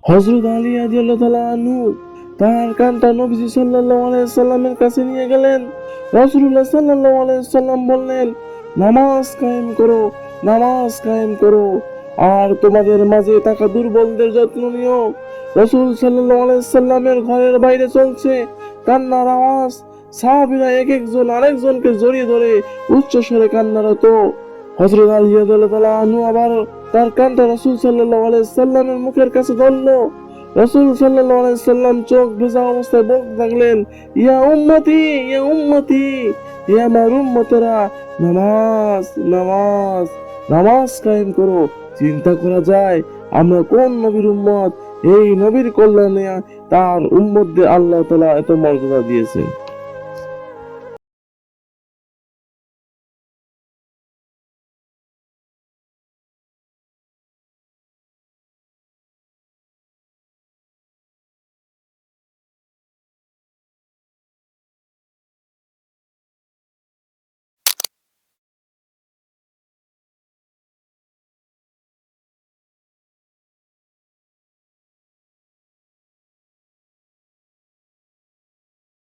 হযরত আলী রাদিয়াল্লাহু তাআলা আনহু তার কানটা নবীজি সাল্লাল্লাহু আলাইহি সাল্লামের কাছে নিয়ে গেলেন। রাসূলুল্লাহ সাল্লাল্লাহু আলাইহি সাল্লাম বললেন, নামাজ কায়েম করো, নামাজ কায়েম করো, আর তোমাদের মাঝে থাকা দুর্বলদের যত্ন নিও। রাসূল সাল্লাল্লাহু আলাইহি সাল্লামের ঘরের বাইরে চলছে কান্নার আওয়াজ। সাহাবীরা এক একজন আরেকজনকে জড়িয়ে ধরে উচ্চস্বরে কান্নারত। হযরত আলী রাদিয়াল্লাহু তাআলা আনহু আবার তার কানটা রাসূল সাল্লাল্লাহু আলাইহি সাল্লামের মুখের কাছে ধরলো। রাসূল সাল্লাল্লাহু আলাইহি সাল্লাম চোখ ভেজা অবস্থায় বলতে থাকলেন, ইয়া উম্মতি, ইয়া উম্মতি, হে আমার উম্মতেরা, নামাজ, নামাজ, নামাজ কায়েম করো। চিন্তা করা যায় আমরা কোন নবীর উম্মত। এই নবীর কল্যাণে তার উম্মতদের আল্লাহ তাআলা এত মর্যাদা দিয়েছেন।